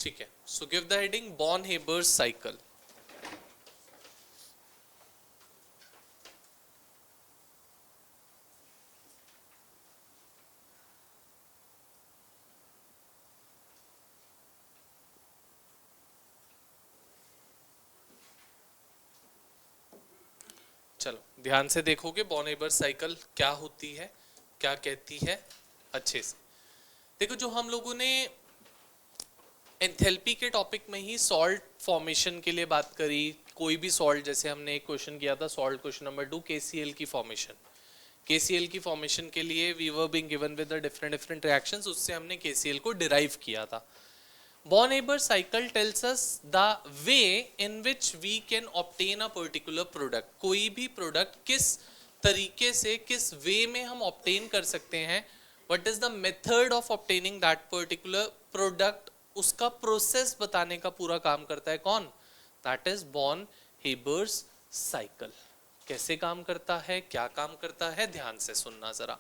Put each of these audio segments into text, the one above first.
ठीक है, so give the heading born Haber's cycle. चलो ध्यान से देखोगे बॉर्न हेबर्स साइकिल क्या होती है, क्या कहती है, अच्छे से देखो। जो हम लोगों ने एंथैल्पी के टॉपिक में ही सॉल्ट फॉर्मेशन के लिए बात करी, कोई भी सॉल्ट, जैसे हमने एक क्वेश्चन किया था सॉल्ट क्वेश्चन नंबर 2 केसीएल की फॉर्मेशन, केसीएल की फॉर्मेशन के लिए we were being given with the different different reactions, उससे हमने केसीएल को डिराइव किया था। Born Haber's cycle tells us the way in which we can obtain a particular product. कोई भी प्रोडक्ट किस तरीके से, किस वे में हम ऑब्टेन कर सकते हैं, what is the method of obtaining that particular product, उसका प्रोसेस बताने का पूरा काम करता है कौन, that is born Haber's cycle. कैसे काम करता है, क्या काम करता है, ध्यान से सुनना जरा।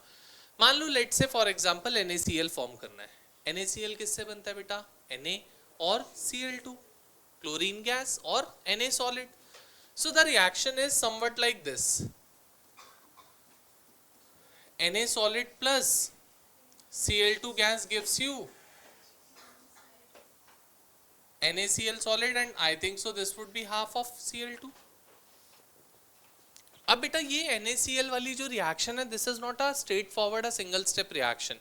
मान लो लेट से फॉर एग्जांपल NaCl फॉर्म करना है। NaCl किससे बनता है बेटा, Na और Cl2, क्लोरीन गैस और Na solid. So the reaction is somewhat like this, Na solid plus Cl2 gas gives you NaCl solid, and I think so this would be half of Cl2. अब बेटा ये NaCl वाली जो reaction है, this is not a straight forward a single step reaction,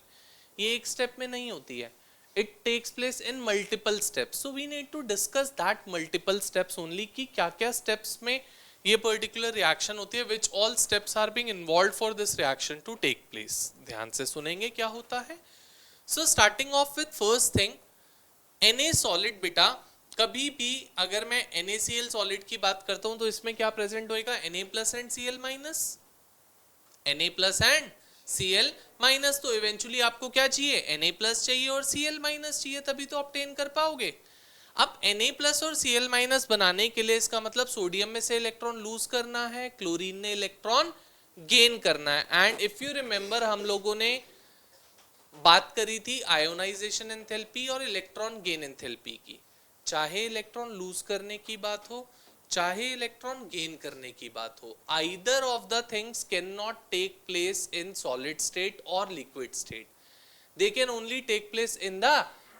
ये एक step में नहीं होती है, it takes place in multiple steps. So we need to discuss that multiple steps only, कि क्या क्या स्टेप्स में ये पर्टिकुलर रिएक्शन होती है, which all steps are being involve for this reaction to take place. ध्यान से सुनेंगे क्या होता है। So starting off with first thing, Na solid बेटा, कभी भी अगर मैं NaCl सॉलिड की बात करता हूं तो इसमें क्या प्रेजेंट होएगा, Na plus and Cl minus, Na plus and Cl minus. तो इवेंचुअली आपको क्या चाहिए, Na प्लस चाहिए और Cl माइनस चाहिए, तभी तो ऑब्टेन कर पाओगे। अब Na प्लस और Cl माइनस बनाने के लिए इसका मतलब सोडियम में से इलेक्ट्रॉन लूज करना है, क्लोरीन ने इलेक्ट्रॉन गेन करना है। एंड इफ यू रिमेंबर हम लोगों ने बात करी थी आयोनाइजेशन एंथैल्पी और इलेक्ट्रॉन गेन एंथैल्पी की। चाहे इलेक्ट्रॉन लूज करने की बात हो, चाहे इलेक्ट्रॉन गेन करने की बात हो, either of the things can not take place in solid state और liquid state, they can only take place in the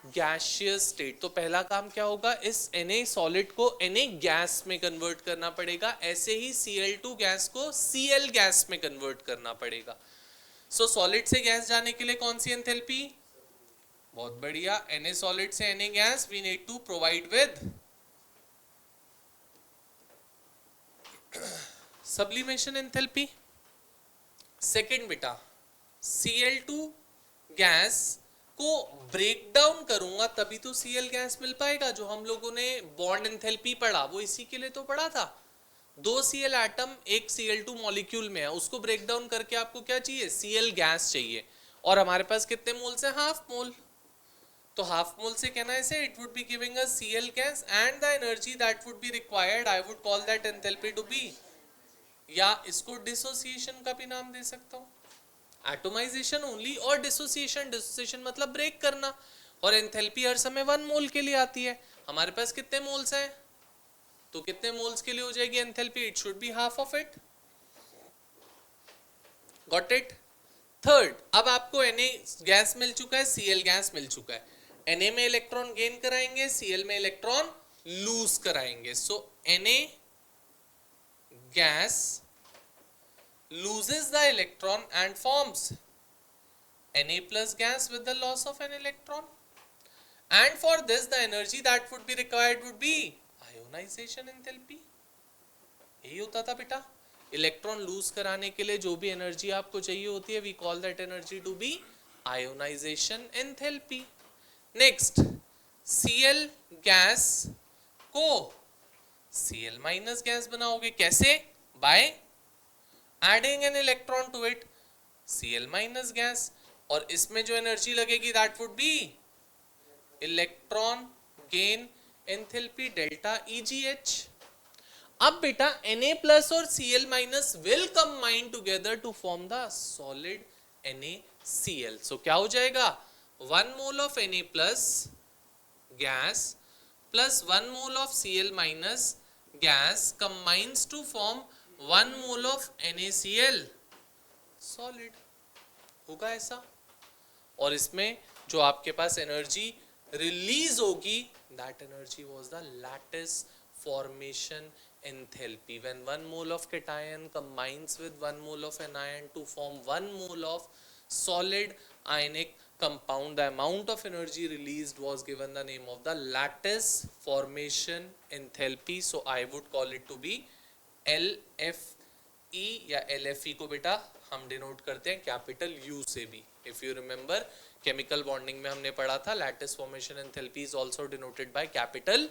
gaseous state. तो पहला काम क्या होगा, इस Na सॉलिड को Na गैस में कन्वर्ट करना पड़ेगा, ऐसे ही Cl2 गैस को Cl गैस में कन्वर्ट करना पड़ेगा। सो सॉलिड से गैस जाने के लिए कौन सी एंथैल्पी, बहुत बढ़िया, Na सॉलिड से Na gas, we need to provide with sublimation enthalpy. Second बेटा, Cl2 गैस को ब्रेक डाउन करूंगा तभी तो Cl गैस मिल पाएगा। जो हम लोगों ने बॉन्ड एंथैल्पी पढ़ा वो इसी के लिए तो पढ़ा था। 2 Cl एटम एक Cl2 मॉलिक्यूल में है, उसको ब्रेक डाउन करके आपको क्या चाहिए, Cl गैस चाहिए, और हमारे पास कितने मोल्स हैं, हाफ मोल। तो हाफ मोल से कहना है इसे, it would be giving us Cl gas and the energy that would be required, I would call that enthalpy to be, या इसको डिसोसिएशन का भी नाम दे सकता हूं, एटोमाइजेशन ओनली, और डिसोसिएशन, डिसोसिएशन मतलब ब्रेक करना, और एंथैल्पी हर समय 1 मोल के लिए आती है। हमारे पास कितने मोल्स हैं, तो कितने मोल्स के लिए हो जाएगी enthalpy, it should be half of it. Got it. Third, अब आपको Na गैस मिल चुका है, Cl गैस मिल चुका है, Na में इलेक्ट्रॉन गेन कराएंगे, Cl में इलेक्ट्रॉन लूज कराएंगे। सो Na gas loses the electron and forms Na plus gas with the loss of an electron, and for this the energy that would be required would be ionization enthalpy। यही होता था बेटा, electron lose कराने के लिए जो भी energy आपको चाहिए होती है, we call that energy to be ionisation enthalpy. Next, Cl gas को Cl माइनस गैस बनाओगे, कैसे, by adding an electron to it, Cl minus gas, और इसमें जो एनर्जी लगेगी that would be electron gain enthalpy delta EgH। अब बेटा Na plus और Cl माइनस will combine together to form the solid NaCl। सो क्या हो जाएगा, 1 mole of Na plus gas plus 1 mole of Cl minus gas combines to form 1 mole of NaCl solid. होगा ऐसा, और इसमें जो आपके पास एनर्जी रिलीज होगी, that energy was the lattice formation enthalpy when 1 mole of cation combines with 1 mole of anion to form 1 mole of solid ionic compound. The amount of energy released was given the name of the lattice formation enthalpy. So I would call it to be LFE या LFE को बेटा हम denote करते हैं capital U से भी. If you remember chemical bonding में हमने पढ़ा था lattice formation enthalpy is also denoted by capital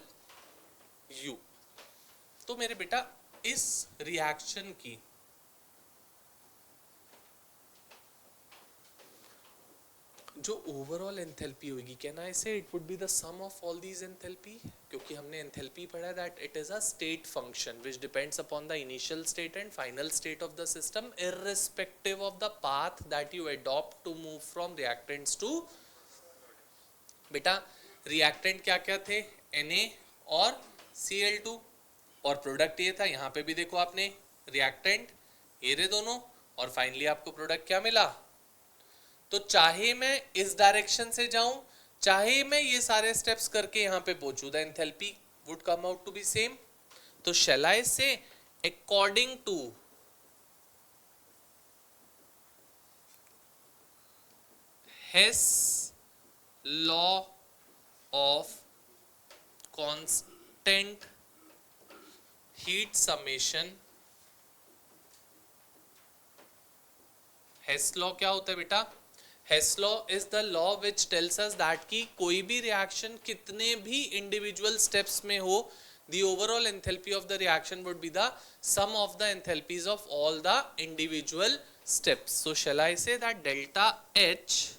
U. तो मेरे बेटा इस रिएक्शन की जो ओवरऑल एंथैल्पी होगी, can I say it would be the sum of all these enthalpy, क्योंकि हमने एंथैल्पी पढ़ा that it is a state function which depends upon the initial state and final state of the system irrespective of the path that you adopt to move from reactants to. बेटा reactant क्या क्या थे, Na और Cl2, और product ये था. यहाँ पे भी देखो आपने रिएक्टेंट ये रहे दोनों, और फाइनली आपको प्रोडक्ट क्या मिला. तो चाहे मैं इस डायरेक्शन से जाऊं, चाहे मैं ये सारे स्टेप्स करके यहाँ पे पहुंचू, the enthalpy would come out to be same. तो shall I say according to Hess law of constant heat summation. Hess law क्या होता है बेटा? Hess law is the law which tells us that कि कोई भी reaction कितने भी individual steps में हो, the overall enthalpy of the reaction would be the sum of the enthalpies of all the individual steps. So shall I say that delta H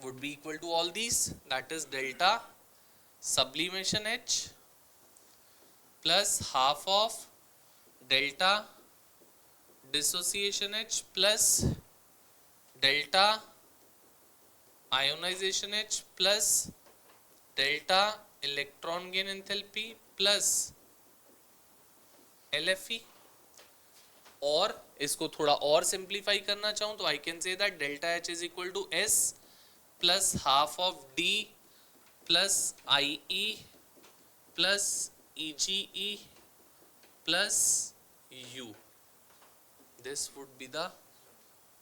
would be equal to all these, that is delta sublimation H plus half of delta dissociation H plus delta ionization H plus delta electron gain enthalpy plus LFE. और इसको थोड़ा और simplify करना चाहूँ तो I can say that delta H is equal to S plus half of D plus IE plus EGE plus U. This would be the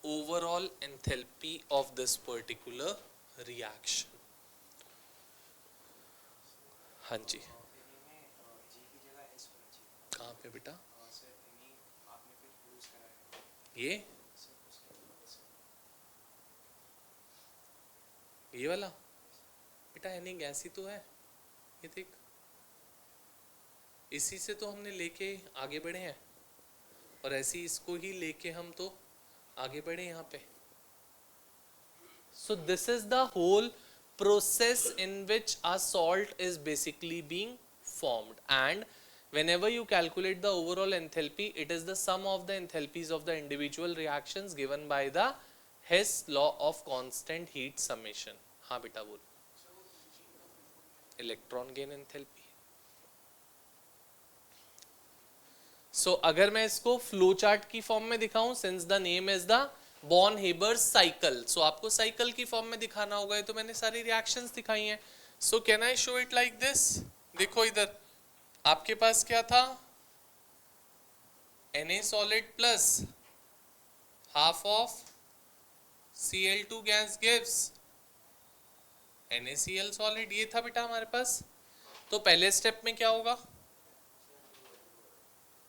overall enthalpy of this particular reaction. हाँ जी, कहाँ पे बेटा ये वाला बेटा यानी गैस ही तो है, ये देख, इसी से तो हमने लेके आगे बढ़े हैं, और ऐसे इसको ही लेके हम तो आगे बढ़े यहाँ पे. So this is the whole process in which a salt is basically being formed, and whenever you calculate the overall enthalpy, it is the sum of the enthalpies of the individual reactions given by the Hess law of constant heat summation. हाँ बेटा बोल. Electron gain enthalpy. सो अगर मैं इसको flow chart की form में दिखाऊं, since the name is the Born Haber's cycle, so आपको साइकिल की फॉर्म में दिखाना होगा, तो मैंने सारी रिएक्शंस दिखाई हैं. So can I show it like this. देखो इधर आपके पास क्या था, Na solid plus half of Cl2 gas gives NaCl solid, ये था बेटा हमारे पास. तो पहले स्टेप में क्या होगा,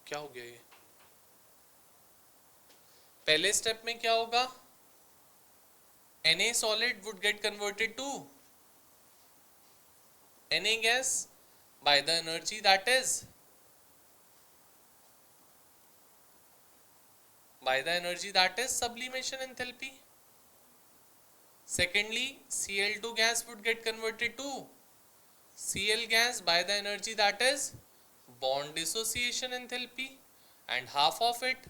क्या हो गया ये, पहले स्टेप में क्या होगा, Na solid would get converted to Na gas by the energy that is sublimation enthalpy. Secondly, Cl2 gas would get converted to Cl gas by the energy that is bond dissociation enthalpy, and half of it.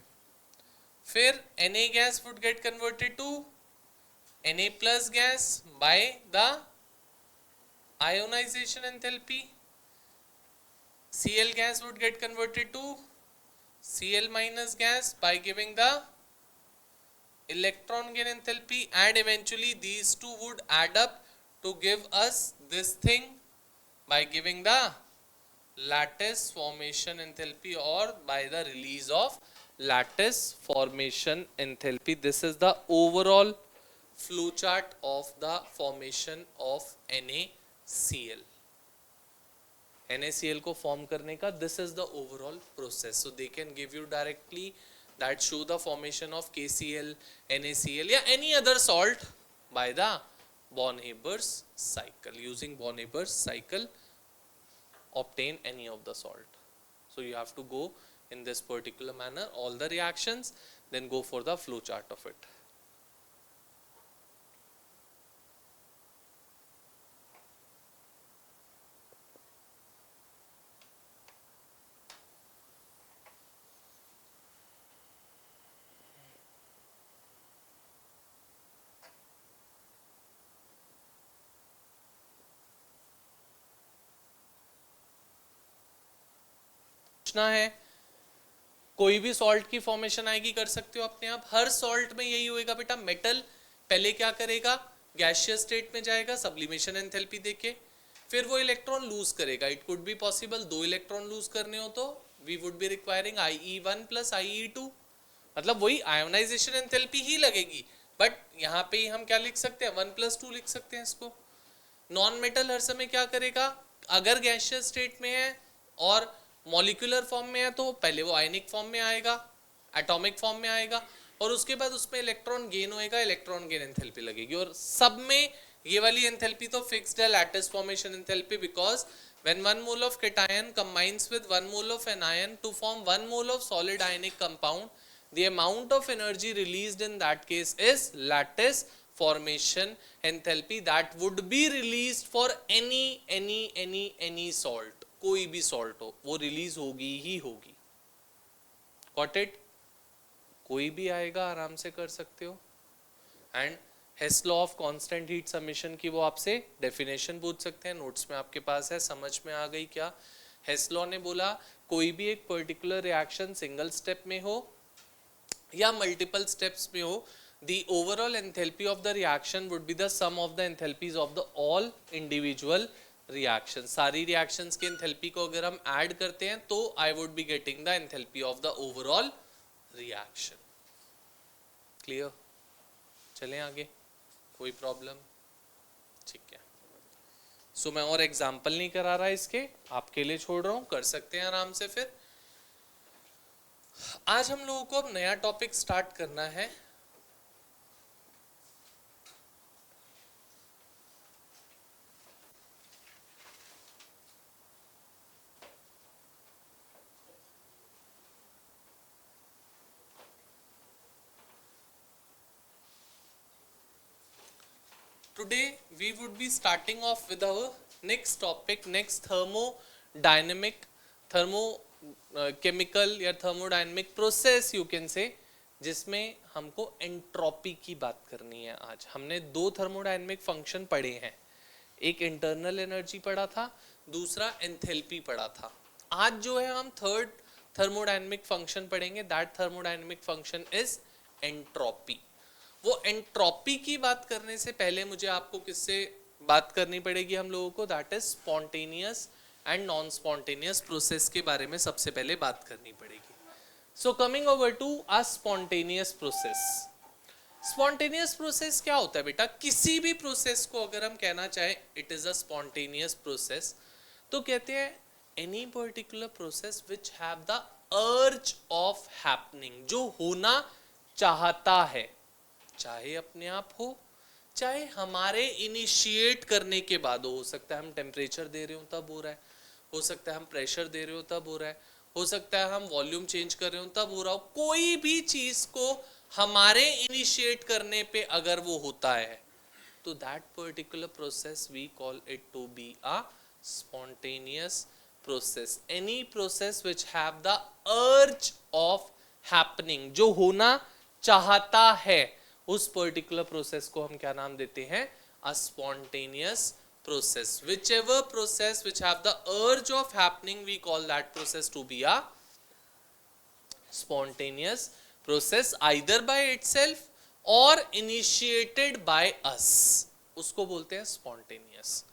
फिर Na gas would get converted to Na plus gas by the ionization enthalpy, Cl gas would get converted to Cl minus gas by giving the electron gain enthalpy, and eventually these two would add up to give us this thing by giving the lattice formation enthalpy, or by the release of lattice formation enthalpy. This is the overall flow chart of the formation of NaCl. NaCl को form करने का, this is the overall process. So they can give you directly that show the formation of KCl, NaCl या any other salt by the Born-Haber's cycle. Using Born-Haber's cycle, obtain any of the salt. So you have to go in this particular manner, all the reactions, then go for the flow chart of it. है कोई भी salt की formation आएगी, कर सकते हो अपने आप. हर सॉल्ट में यही होएगा बेटा, मेटल पहले क्या करेगा, गैसियस स्टेट में जाएगा, सब्लिमेशन एंथैल्पी देके, फिर वो इलेक्ट्रॉन लूज करेगा. It could be possible 2 electron lose करने हो तो we would be requiring IE1 plus IE2, मतलब वही आयोनाइजेशन एंथैल्पी ही लगेगी, बट यहाँ पे ही हम क्या लिख सकते हैं, 1 + 2 लिख सकते हैं इसको. नॉन मेटल हर समय क्या करेगा, अगर गैसियस स्टेट में है और मॉलिक्यूलर फॉर्म में है तो पहले वो आयनिक फॉर्म में आएगा, एटॉमिक फॉर्म में आएगा, और उसके बाद उसमें इलेक्ट्रॉन गेन होएगा, इलेक्ट्रॉन गेन एंथैल्पी लगेगी. और सब में ये वाली एंथैल्पी तो फिक्स्ड है, lattice formation enthalpy, because when 1 mole of cation combines with 1 mole of anion to form 1 mole of solid ionic compound, the amount of energy released in that case is lattice formation enthalpy that would be released for any salt. कोई भी salt हो वो release होगी ही होगी. Got it? कोई भी आएगा, आराम से कर सकते हो. And Hess law of constant heat summation की वो आपसे डेफिनेशन पूछ सकते हैं, नोट्स में आपके पास है, समझ में आ गई क्या? हेस लॉ ने बोला कोई भी एक पर्टिकुलर रिएक्शन सिंगल स्टेप में हो या मल्टीपल स्टेप्स में हो, the overall enthalpy of the reaction would be the sum of the enthalpies of the all individual reaction. सारी reactions के enthalpy को अगर हम add करते हैं तो I would be getting the enthalpy of the overall reaction. Clear? चलें आगे, कोई प्रॉब्लम? ठीक है. सो मैं और एग्जाम्पल नहीं करा रहा इसके, आपके लिए छोड़ रहा हूँ, कर सकते हैं आराम से. फिर आज हम लोगों को अब नया टॉपिक स्टार्ट करना है. Today we would be starting off with our next topic, next thermochemical या thermodynamic process you can say, जिसमें हमको एंट्रोपी की बात करनी है. आज हमने 2 थर्मोडायनेमिक फंक्शन पढ़े हैं, एक इंटरनल एनर्जी पढ़ा था, दूसरा एंथैल्पी पढ़ा था. आज जो है हम थर्ड थर्मोडायनेमिक फंक्शन पढ़ेंगे. That thermodynamic function is entropy. वो एंट्रोपी की बात करने से पहले मुझे आपको किससे बात करनी पड़ेगी हम लोगों को, that is spontaneous and non spontaneous process के बारे में सबसे पहले बात करनी पड़ेगी. So coming over to a spontaneous process. Spontaneous process क्या होता है बेटा? किसी भी प्रोसेस को अगर हम कहना चाहें it is a spontaneous process तो कहते हैं any particular process which have the urge of happening, जो होना चाहता है, चाहे अपने आप हो चाहे हमारे इनिशिएट करने के बाद हो सकता है हम टेम्परेचर दे रहे हो तब हो रहा है, हो सकता है हम प्रेशर दे रहे हो तब हो रहा है, हो सकता है हम वॉल्यूम चेंज कर रहे हो तब हो रहा हो. कोई भी चीज को हमारे इनिशिएट करने पे अगर वो होता है तो that particular process we call it to be a spontaneous process. Any process which have the urge of happening, जो होना चाहता है, उस पर्टिकुलर प्रोसेस को हम क्या नाम देते हैं? अ spontaneous process. Whichever process which have the urge of happening, we call that process to be a spontaneous process, either by itself or initiated by us, उसको बोलते हैं spontaneous.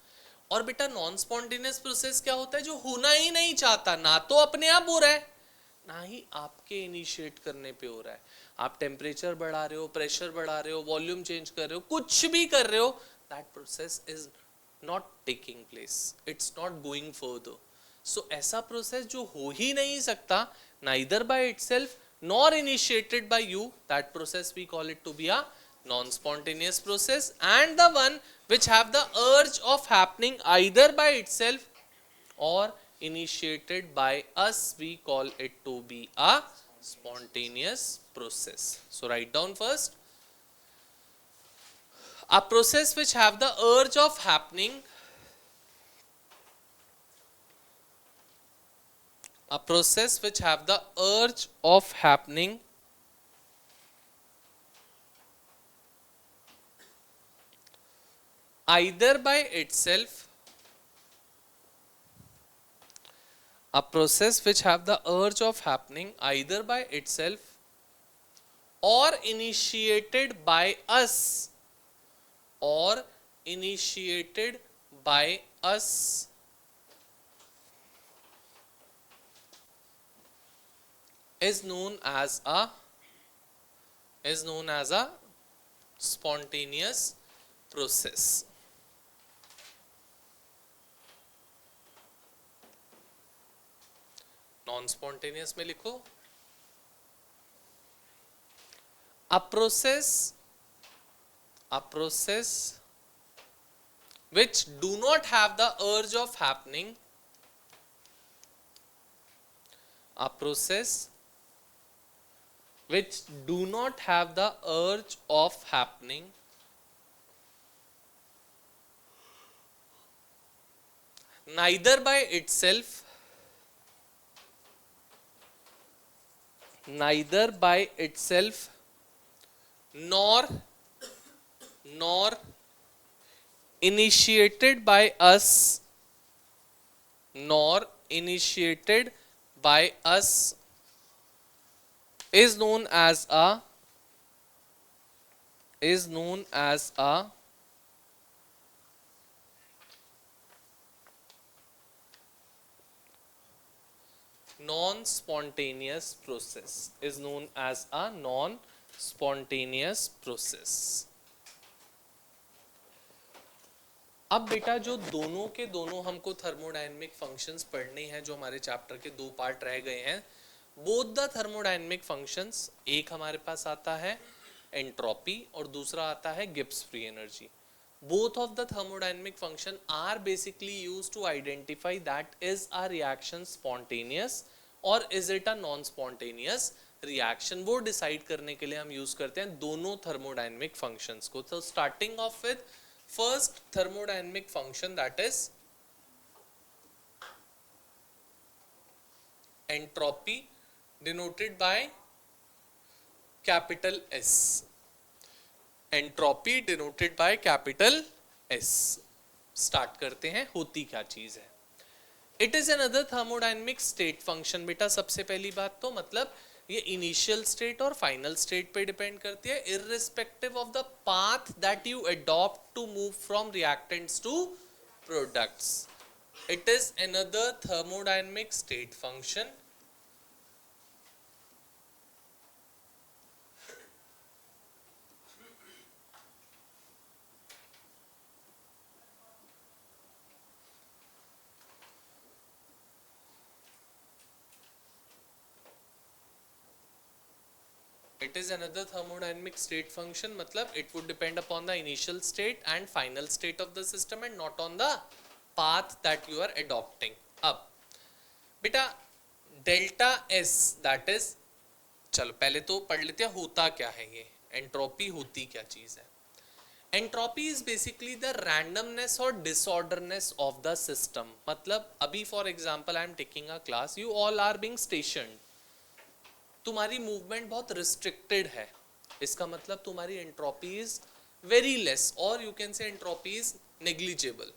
और बेटा नॉन स्पॉन्टेनियस प्रोसेस क्या होता है? जो होना ही नहीं चाहता, ना तो अपने आप हो रहा है ना ही आपके इनिशिएट करने पे हो रहा है. आप टेम्परेचर बढ़ा रहे हो, प्रेशर बढ़ा रहे हो, वॉल्यूम चेंज कर रहे हो, कुछ भी कर रहे हो, that process is not taking place, it's not going further. So ऐसा प्रोसेस जो हो ही नहीं सकता, neither by itself nor initiated by you, that process we call it to be a non-spontaneous process. And the one which have the urge of happening either by itself or initiated by us, we call it to be a spontaneous process. So write down first, a process which have the urge of happening, a process which have the urge of happening either by itself, a process which have the urge of happening either by itself or initiated by us, or initiated by us, is known as a spontaneous process. Non spontaneous में लिखो, a process which do not have the urge of happening, a process which do not have the urge of happening neither by itself nor initiated by us, is known as a non-spontaneous process, is known as a non-spontaneous process. अब बेटा जो दोनों के दोनों हमको thermodynamic functions पढ़ने हैं, जो हमारे चैप्टर के दो पार्ट रह गए हैं, बोथ द थर्मोडायनेमिक फंक्शंस, एक हमारे पास आता है एंट्रोपी और दूसरा आता है Gibbs free energy. Both of the thermodynamic function are basically used to identify that is a reaction spontaneous or is it a non-spontaneous reaction. वो decide करने के लिए हम use करते हैं दोनों thermodynamic functions को. So starting off with first thermodynamic function, that is entropy, denoted by capital S. Entropy denoted by capital S. Start करते हैं, होती क्या चीज है. It is another thermodynamic state function. बेटा सबसे पहली बात तो मतलब ये इनिशियल स्टेट और फाइनल स्टेट पे डिपेंड करती है, irrespective of the path that you adopt to move from reactants to products. It is another thermodynamic state function. It is another thermodynamic state function, मतलब it would depend upon the initial state and final state of the system and not on the path that you are adopting. अब बेटा delta S that is, चलो पहले तो पढ़ लेते हैं होता क्या है ये एंट्रोपी, होती क्या चीज है. Entropy is basically the randomness और डिसऑर्डरनेस ऑफ द सिस्टम. मतलब अभी for example I am taking a class, you all are being stationed, तुम्हारी मूवमेंट बहुत रिस्ट्रिक्टेड है, इसका मतलब तुम्हारी एंट्रोपी इज वेरी लेस और you can say entropy is negligible.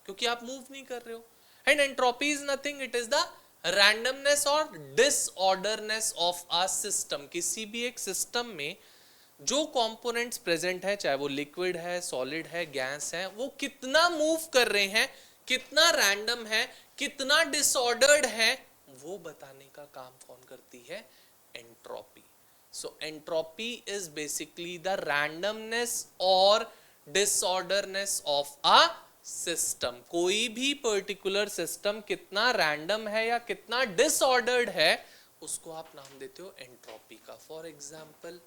क्योंकि आप मूव नहीं कर रहे हो. And entropy is nothing, it is the randomness और डिसऑर्डरनेस ऑफ अ सिस्टम. किसी भी एक सिस्टम में जो कंपोनेंट्स प्रेजेंट है, चाहे वो लिक्विड है, सॉलिड है, गैस है, वो कितना मूव कर रहे हैं, कितना रैंडम है, कितना डिसऑर्डर्ड है, वो बताने का काम कौन करती है? Entropy. So entropy is basically the randomness और डिसऑर्डरनेस ऑफ अ सिस्टम. कोई भी पर्टिकुलर सिस्टम कितना रैंडम है या कितना डिसऑर्डर्ड है, उसको आप नाम देते हो एंट्रोपी का. फॉर एग्जाम्पल,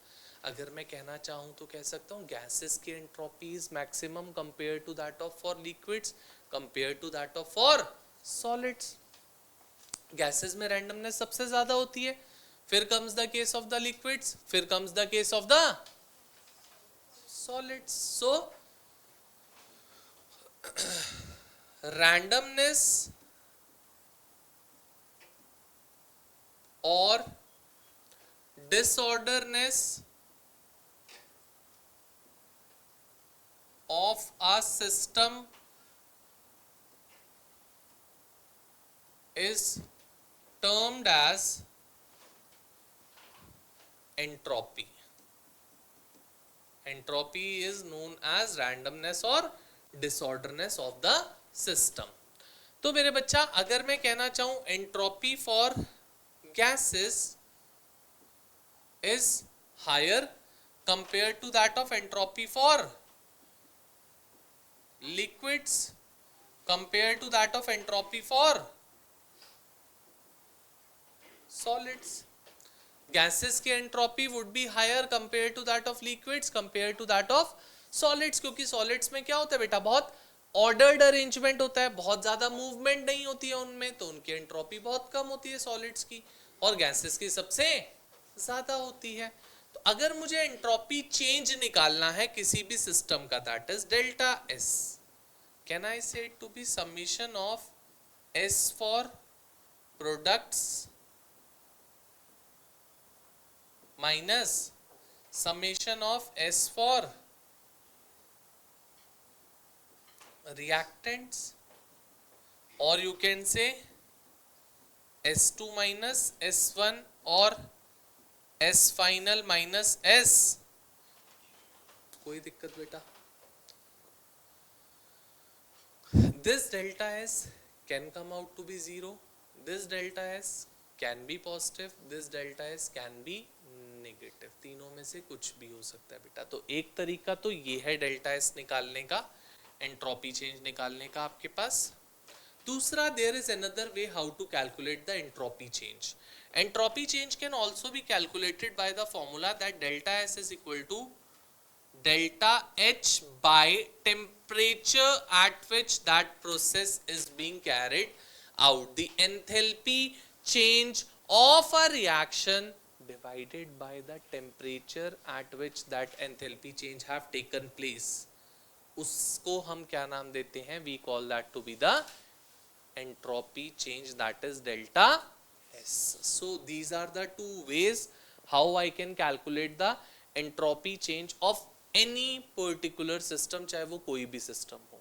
अगर मैं कहना चाहूँ तो कह सकता हूँ गैसेस की entropy is maximum compare to that of for liquids, compare to that of for solids. Gases में रैंडमनेस सबसे ज्यादा होती है, फिर comes the case of the liquids, फिर comes the case of the solids. So randomness और disorderness of a system is termed as entropy. Entropy is known as randomness or disorderness of the system. तो मेरे बच्चा, अगर मैं कहना चाहूं entropy for gases is higher compared to that of entropy for liquids, compared to that of entropy for solids. Gases की entropy would be higher compared to that of liquids, compared to that of solids. क्योंकि solids में क्या होता है बेटा? बहुत ordered arrangement होता है, बहुत ज्यादा मूवमेंट नहीं होती है उनमें, तो उनकी एंट्रोपी बहुत कम होती है सॉलिड्स की, और गैसेस की सबसे ज्यादा होती है. तो अगर मुझे एंट्रोपी चेंज निकालना है किसी भी सिस्टम का, that is delta S. Can I say it to be summation of S for products minus summation of S for reactants, or you can say S2 minus S1 or S final minus S. कोई दिक्कत बेटा? This delta S can come out to be 0, this delta S can be positive, this delta S can be negative. तीनों में से कुछ भी हो सकता है बेटा. तो एक तरीका तो ये है डेल्टा एस निकालने का, एंट्रोपी चेंज निकालने का आपके पास. दूसरा, there is another way how to calculate the entropy change. Entropy change can also be calculated by the formula that delta S is equal to delta H by temperature at which that process is being carried out. The enthalpy change of a reaction divided by the temperature at which that enthalpy change have taken place. उसको हम क्या नाम देते हैं? We call that to be the entropy change, that is delta S. So these are the two ways how I can calculate the entropy change of any particular system, चाहे वो कोई भी system हो.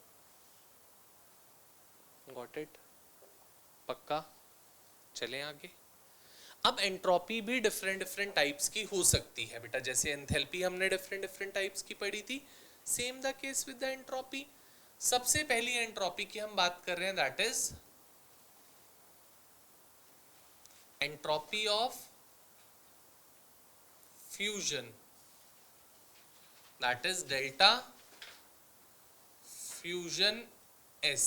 Got it? पक्का? चलें आगे. अब entropy भी डिफरेंट डिफरेंट टाइप्स की हो सकती है बेटा. जैसे एंथैल्पी हमने डिफरेंट डिफरेंट टाइप्स की पढ़ी थी, same the case with the entropy. सबसे पहली एंट्रोपी की हम बात कर रहे हैं, that is entropy of fusion, that is delta fusion S.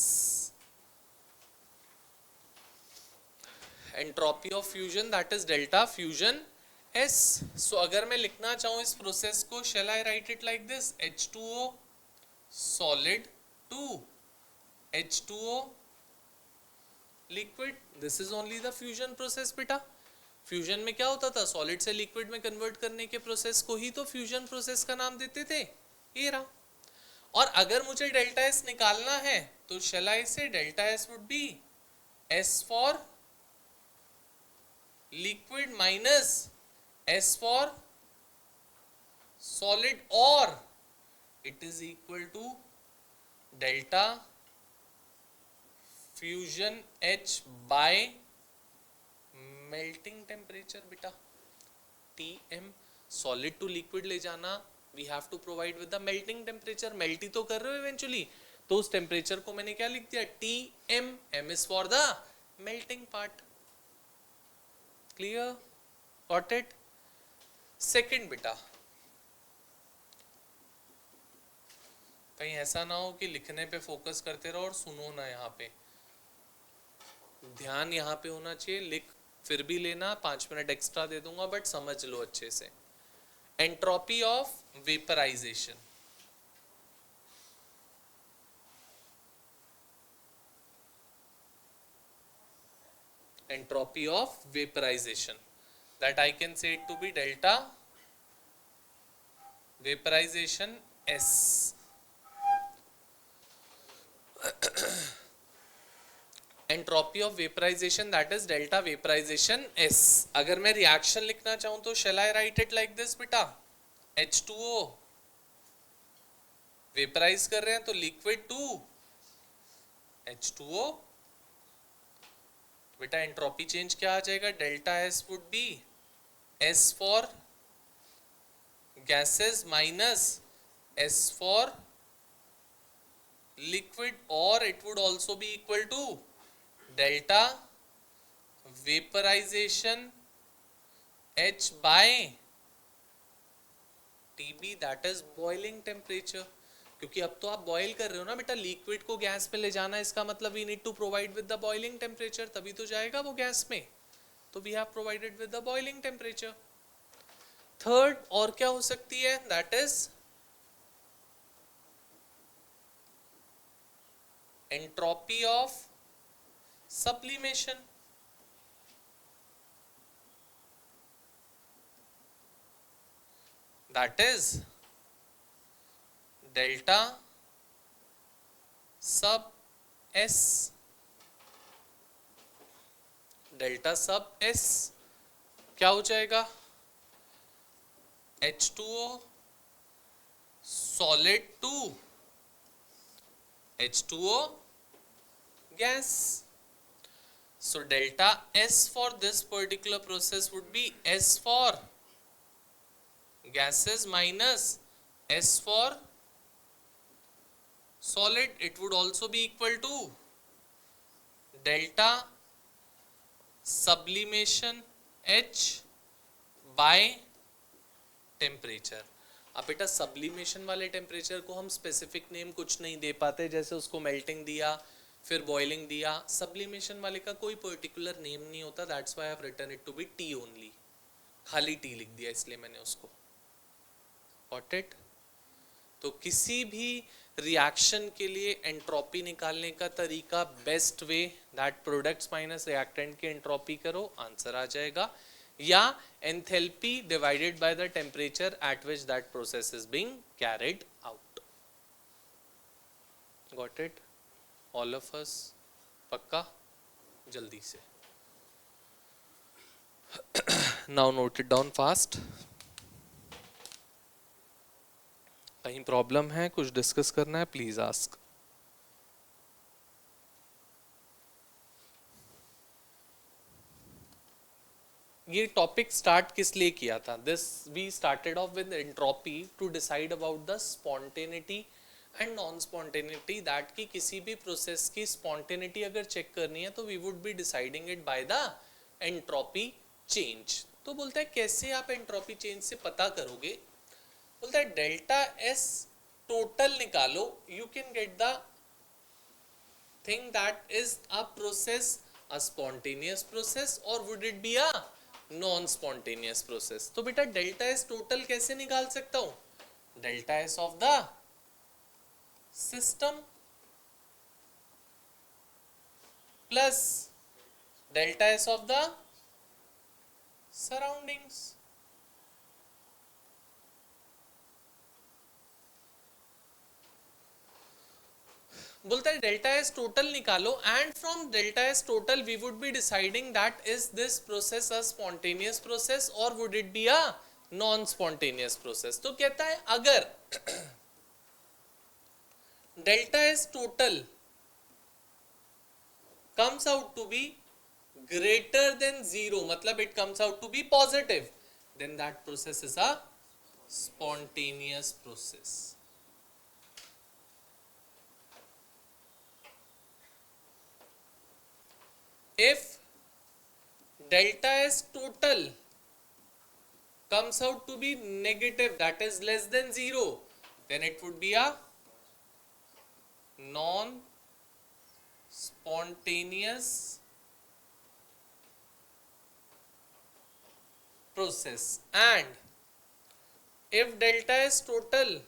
Entropy of fusion that is delta fusion S. So अगर मैं लिखना चाहूं इस प्रोसेस को, shall I write it like this? H2O solid to H2O liquid. This is only the fusion process बेटा. Fusion में क्या होता था? सॉलिड से लिक्विड में कन्वर्ट करने के प्रोसेस को ही तो फ्यूजन प्रोसेस का नाम देते थे. ये रहा. और अगर मुझे डेल्टा एस निकालना है तो shall I say delta S would be S for liquid minus S for solid, or it is equal to delta fusion H by melting temperature बेटा Tm, सॉलिड टू लिक्विड ले जाना, we have to provide with the melting temperature, melt ही तो कर रहे हो eventually, तो उस टेम्परेचर को मैंने क्या लिख दिया Tm, m is for the melting part. Clear, got it. Second बेटा, कहीं ऐसा ना हो कि लिखने पे फोकस करते रहो और सुनो ना, यहाँ पे ध्यान यहाँ पे होना चाहिए, लिख फिर भी लेना, 5 मिनट एक्स्ट्रा दे दूंगा बट समझ लो अच्छे से। Entropy of vaporisation, entropy of vaporization, that I can say it to be delta vaporization S, entropy of vaporization that is delta vaporization S। अगर मैं रिएक्शन लिखना चाहूं तो shall I write it like this बेटा, H2O vaporise कर रहे हैं तो लिक्विड टू H2O, बेटा एंट्रोपी चेंज क्या आ जाएगा, delta S would be S for gases minus S for liquid, और it would also be equal to delta vaporization H by TB that is boiling temperature, क्योंकि अब तो आप boil कर रहे हो ना बेटा, लिक्विड को गैस पे ले जाना, इसका मतलब we need to provide with the boiling temperature, तभी तो जाएगा वो गैस में, तो we have provided with the boiling temperature. Third और क्या हो सकती है, that is entropy of sublimation, that is delta sub S, delta sub S क्या हो जाएगा, H2O solid to H2O gas, so delta S for this particular process would be S for gases minus S for solid, it would also be equal to delta sublimation H by temperature। अब बेटा sublimation वाले temperature को हम specific name कुछ नहीं दे पाते, जैसे उसको मेल्टिंग दिया फिर बॉइलिंग दिया, सब्लिमेशन वाले का कोई पर्टिकुलर नेम नहीं होता, that's why I have written it to be T only, खाली टी लिख दिया इसलिए मैंने उसको, गॉट इट। तो किसी भी रिएक्शन के लिए एंट्रोपी निकालने का तरीका best way that products minus reactant की एंट्रोपी करो, आंसर आ जाएगा, या enthalpy divided by the temperature at which that process is being carried out, got it all of us, पक्का, जल्दी से now note it down fast. कहीं problem है, कुछ डिस्कस करना है, प्लीज आस्क। ये टॉपिक स्टार्ट किस लिए किया था, this we started off with entropy to decide about the spontaneity and non spontaneity, that की किसी भी प्रोसेस की स्पॉन्टेनिटी अगर चेक करनी है तो we would be deciding it by the entropy change. तो बोलता है कैसे आप एंट्रोपी चेंज से पता करोगे, बोलता है डेल्टा एस टोटल निकालो, you can get the thing that is a process a spontaneous process और would it be a non spontaneous process. तो बेटा डेल्टा एस टोटल कैसे निकाल सकता हूं, delta S of the system plus delta S of the surroundings, बोलता है delta S total निकालो and from delta S total we would be deciding that is this process a spontaneous process और would it be a non spontaneous process. तो कहता है अगर delta S total comes out to be greater than 0, मतलब it comes out to be positive, then that process is a spontaneous process. If delta S total comes out to be negative, that is less than 0, then it would be a non spontaneous process. And if delta S total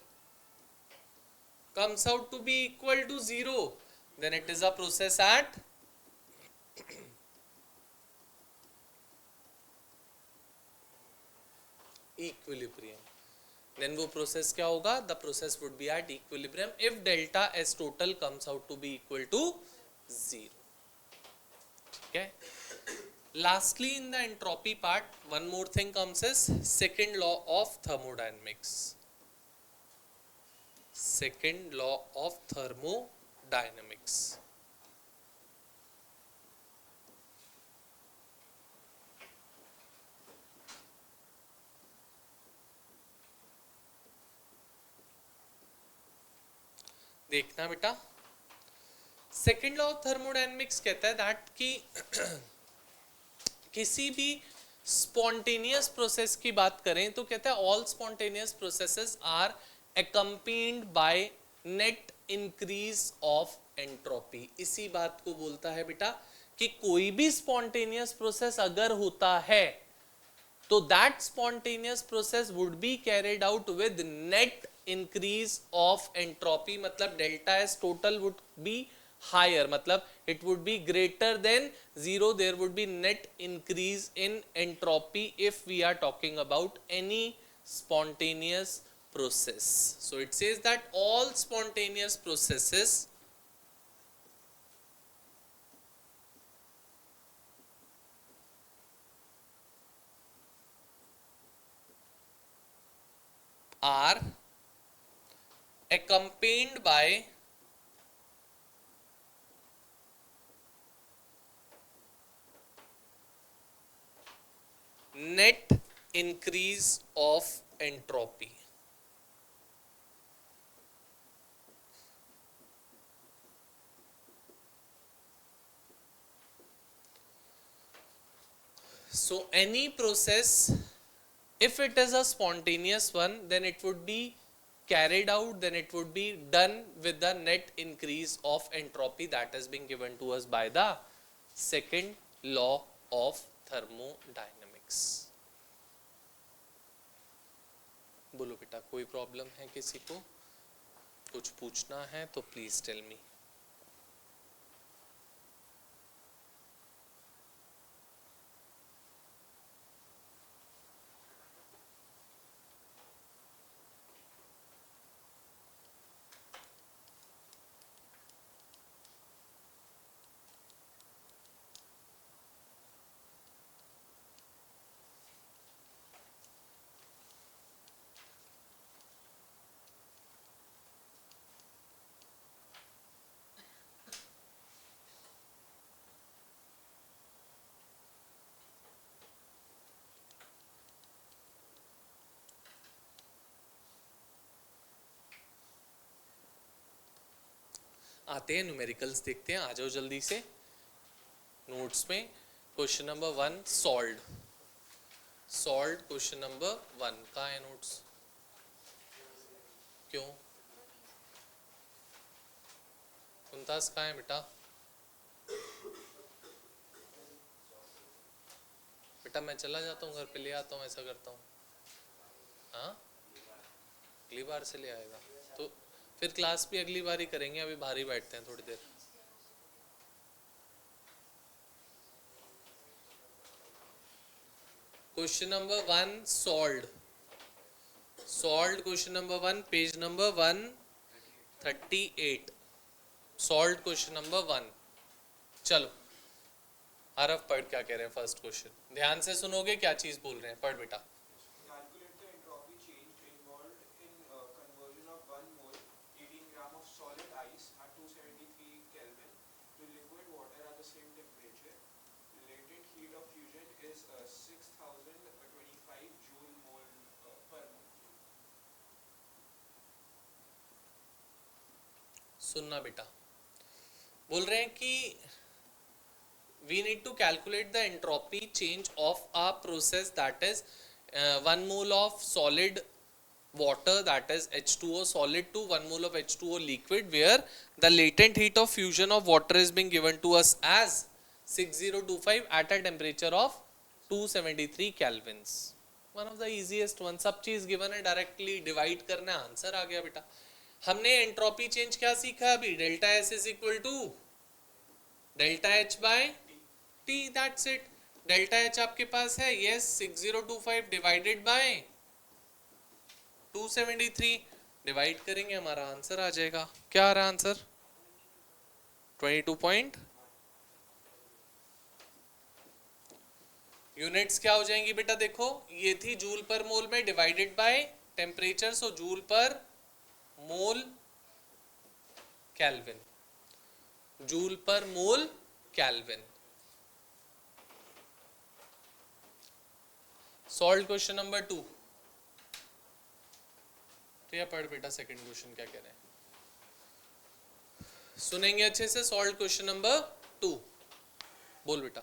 comes out to be equal to 0, then it is a process at equilibrium. Then वो process क्या होगा? The process would be at equilibrium if delta S total comes out to be equal to 0. Okay. Lastly, in the entropy part, one more thing comes as second law of thermodynamics. Second law of thermodynamics. देखना बेटा, second law of thermodynamics कहता है that कि किसी भी spontaneous process की बात करें तो कहता है all spontaneous processes are accompanied by net increase of entropy. इसी बात को बोलता है बेटा कि कोई भी spontaneous process अगर होता है तो that spontaneous process would be carried out with net increase of entropy. मतलब delta S total would be higher, मतलब it would be greater than 0. There would be net increase in entropy if we are talking about any spontaneous process. So it says that all spontaneous processes are accompanied by net increase of entropy. So any process, if it is a spontaneous one, then it would be carried out, then it would be done with the net increase of entropy that has been given to us by the second law of thermodynamics. बोलो बेटा, कोई problem है किसी को? कुछ पूछना है तो प्लीज टेल मी. आते हैं न्यूमेरिकल्स देखते हैं, आ जाओ जल्दी से नोट्स में. Question number 1 solved. Question number 1 कहाँ है नोट्स? क्यों कुंतास कहाँ है बेटा? बेटा मैं चला जाता हूँ घर पे, ले आता हूँ, ऐसा करता हूँ. हाँ अगली बार से ले आएगा तो फिर क्लास भी अगली बार ही करेंगे. अभी बाहर ही बैठते हैं थोड़ी देर. Question number 1 solved. Question number 1 page number 138. Solved question number 1. चलो आरफ पढ़ क्या कह रहे हैं. फर्स्ट क्वेश्चन ध्यान से सुनोगे क्या चीज बोल रहे हैं. पढ़ बेटा. heat of fusion is 6025 joule mole per mole. सुनना बेटा, बोल रहे हैं कि we need to calculate the entropy change of a process that is 1 mole of solid water, that is H2O solid, to 1 mole of H2O liquid, where the latent heat of fusion of water is being given to us as 6025 at a temperature of 273 kelvins. One of the easiest one, सब चीज given है, directly divide करना है, answer आ गया बेटा. हमने entropy change क्या सीखा अभी? Delta S is equal to delta H by T, that's it. Delta H आपके पास है, यस, 6025 डिवाइडेड बाय 273, डिवाइड करेंगे हमारा आंसर आ जाएगा. क्या आ रहा है आंसर? 22 यूनिट्स क्या हो जाएंगी बेटा? देखो, ये थी जूल पर मोल में divided by temperature, so joule per mole kelvin, joule per mole kelvin. Solve question number 2. तो या पढ़ बेटा सेकंड क्वेश्चन क्या कह रहे हैं, सुनेंगे अच्छे से. सॉल्व क्वेश्चन नंबर 2, बोल बेटा.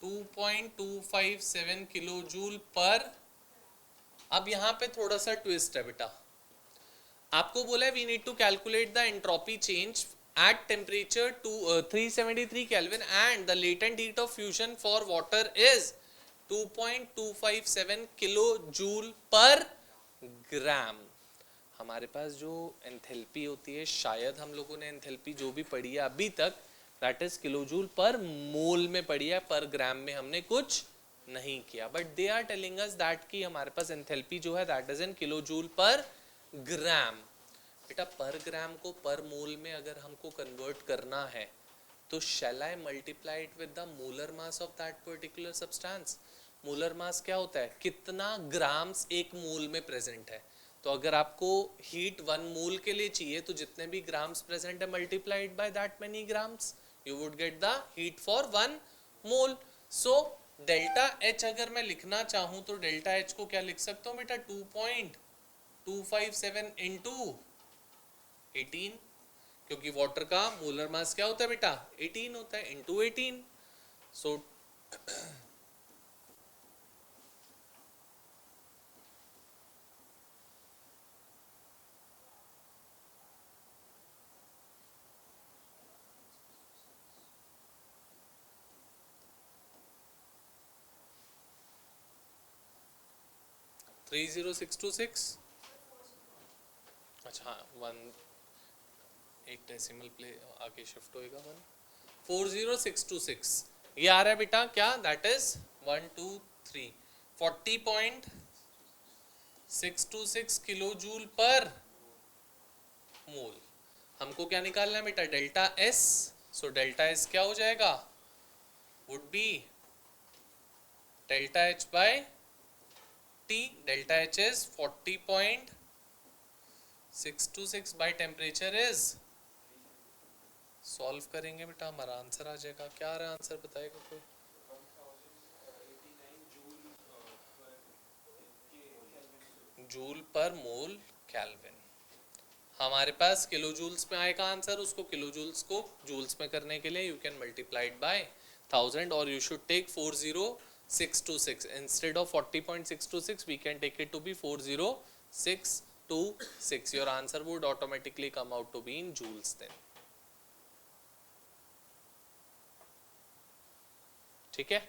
टू 2.257 किलो जूल पर. अब यहाँ पे थोड़ा सा ट्विस्ट है बेटा. आपको बोला है we need to calculate the entropy change at temperature to 373 Kelvin and the latent heat of fusion for water is 2.257 kilojoule per gram. हमारे पास जो एंथैल्पी होती है, शायद हम लोगों ने एंथैल्पी जो भी पढ़ी है अभी तक, दैट इज किलोजूल पर मोल में पढ़ी है, पर ग्राम में हमने कुछ नहीं किया. But they are telling us that कि हमारे पास एंथैल्पी जो है दैट इज इन किलोजूल पर ग्राम. बेटा पर ग्राम को पर मोल में अगर हमको कन्वर्ट करना है तो shall I multiply it with the molar mass of that particular substance. Molar mass क्या होता है? कितना ग्राम्स एक मोल में प्रेजेंट है. तो अगर आपको हीट 1 मोल के लिए चाहिए तो जितने भी ग्राम्स प्रेजेंट है multiplied by that many grams, you would get the heat for 1 mole. So delta H अगर मैं लिखना चाहूँ तो डेल्टा एच को क्या लिख सकता हूँ बेटा? 2.257 इंटू 18, क्योंकि वाटर का मोलर मास क्या होता है बेटा? 18 होता है, इंटू 18. सो 30626, अच्छा हाँ, 1 एक डेसिमल प्ले आगे शिफ्ट होएगा. 1 40626 ये आ रहा है बेटा क्या? That is 1 2 3 40.626 kilo joule per मोल. हमको क्या निकालना है बेटा? Delta S. So delta S क्या हो जाएगा? Would be delta H by T. Delta H is 40.626 by temperature is, solve करेंगे बेटा हमारा आंसर आ जाएगा. क्या आ रहा है आंसर बताएगा कोई? 1089 जूल पर मोल केल्विन. हमारे पास किलो जूल्स में आएगा आंसर, उसको किलो जूल्स को जूल्स में करने के लिए यू कैन मल्टीप्लाइड बाय 1000 और you should take 40626 instead of 40.626 we can take it to be 40626. Your answer would automatically come out to be in joules then. ठीक है,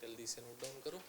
जल्दी से नोट डाउन करो.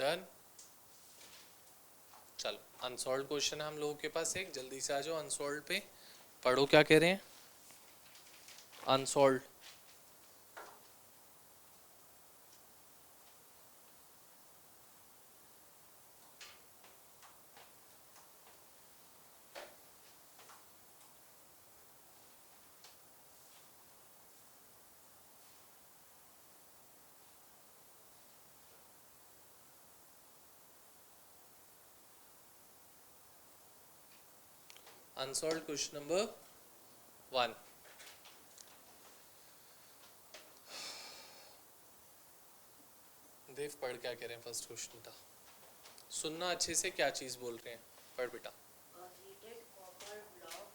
डन। चलो अनसॉल्व क्वेश्चन है हम लोगों के पास एक, जल्दी से आ जाओ अनसॉल्व पे। पढ़ो क्या कह रहे हैं अनसॉल्व। Unsolved question number 1। देव पढ़ क्या कह रहे हैं फर्स्ट क्वेश्चन था, सुनना अच्छे से क्या चीज बोल रहे हैं, पढ़ बेटा। A heated copper block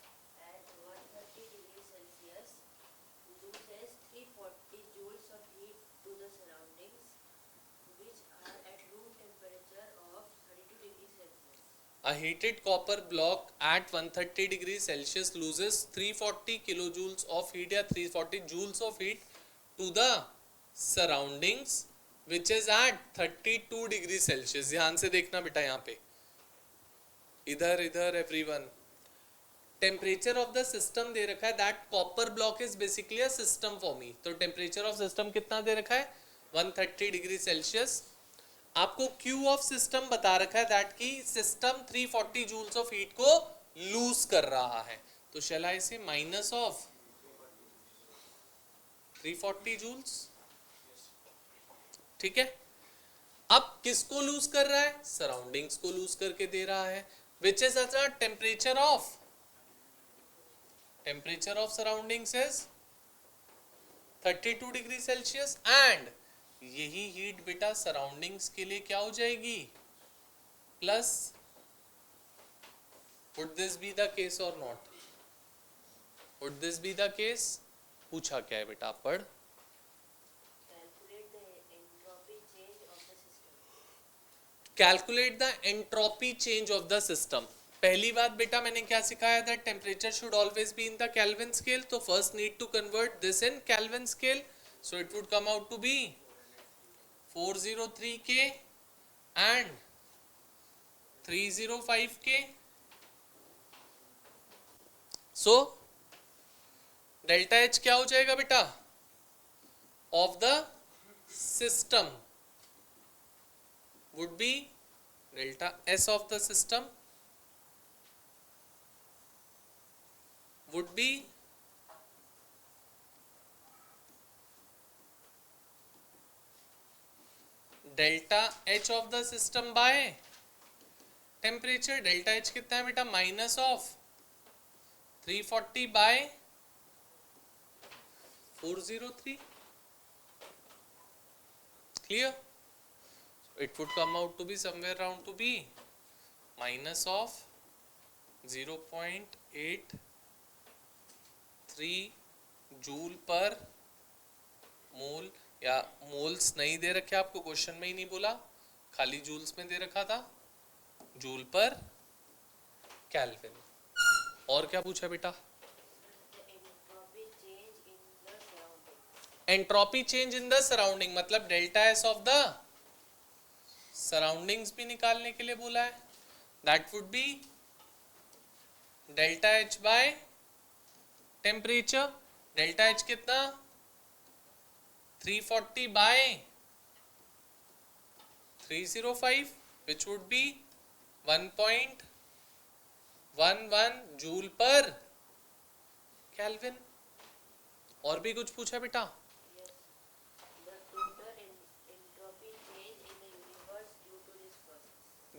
at 130 degrees Celsius loses 340 joules of heat to the surroundings, which are at room temperature of 32 degrees Celsius. A heated copper block at 130 degrees Celsius loses 340 kilojoules of heat या 340 joules of heat to the surroundings which is at 32 degree Celsius. ध्यान से देखना बेटा यहाँ पे, इधर इधर everyone. Temperature of the system दे रखा है, that copper block is basically a system for me. तो टेम्परेचर ऑफ सिस्टम कितना दे रखा है 130 डिग्री सेल्सियस। आपको क्यू ऑफ सिस्टम बता रखा है दैट की सिस्टम 340 जूल्स ऑफ हीट को लूज कर रहा है। तो शैल आई से माइनस ऑफ 340 जूल्स, ठीक है। अब किसको लूज कर रहा है, सराउंडिंग्स को लूज करके दे रहा है, which is a temperature of surroundings is 32 degree Celsius and यही हीट बेटा सराउंडिंग्स के लिए क्या हो जाएगी plus. Would this be the case और not, would this be the case. पूछा क्या है बेटा, पढ़। Calculate the entropy change calculate the entropy change of the system. Of the system. पहली बात बेटा मैंने क्या सिखाया था, temperature should always be in the kelvin scale. तो first need to convert this in Kelvin scale, so it would come out to be 403 K and 305 के। So delta H क्या हो जाएगा बेटा of the system would be delta S of the system would be delta H of the system by temperature। delta H कितना है बेटा minus of 340 by 403। clear? It would come out to be somewhere around to be minus of 0.83 joule per mole, या moles नहीं दे रखे आपको, question में ही नहीं बोला, खाली जूल्स में दे रखा था, जूल पर केल्विन। और क्या पूछा बेटा, entropy change in the surrounding, मतलब delta S of the surroundings भी निकालने के लिए बोला है। That would be delta H by temperature. Delta H कितना 340 by 305 which would be 1.11 joule per kelvin. और भी कुछ पूछा बेटा,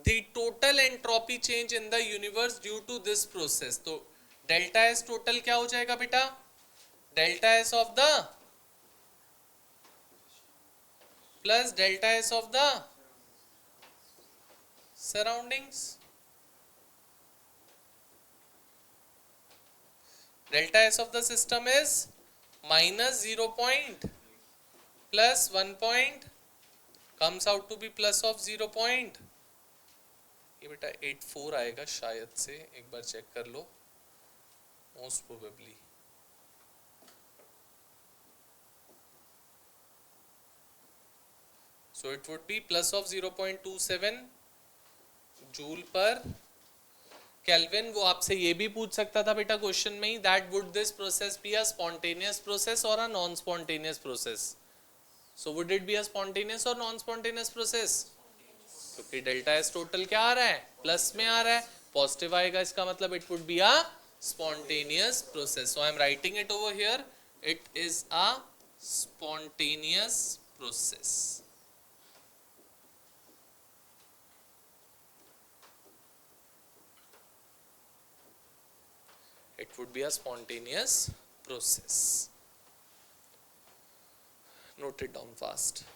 the total entropy change in the universe due to this process। तो डेल्टा एस टोटल क्या हो जाएगा बेटा, delta S of the plus delta S of the surroundings. Delta S of the system is minus 0 point plus 1 point comes out to be plus of 0 point, ये बेटा 84 आएगा शायद से, एक बार चेक कर लो, most probably. So it would be plus of 0.27 joule per kelvin. वो आपसे ये भी पूछ सकता था बेटा क्वेश्चन में ही, that would this process be a spontaneous process और a non spontaneous process. So would it be a spontaneous और नॉन स्पॉन्टेनियस प्रोसेस? क्योंकि डेल्टा एस टोटल क्या आ रहा है, प्लस में आ रहा है, पॉजिटिव आएगा, इसका मतलब it would be a spontaneous process. So I am writing it over here, it is a spontaneous process. It would be a spontaneous process. Note it down fast.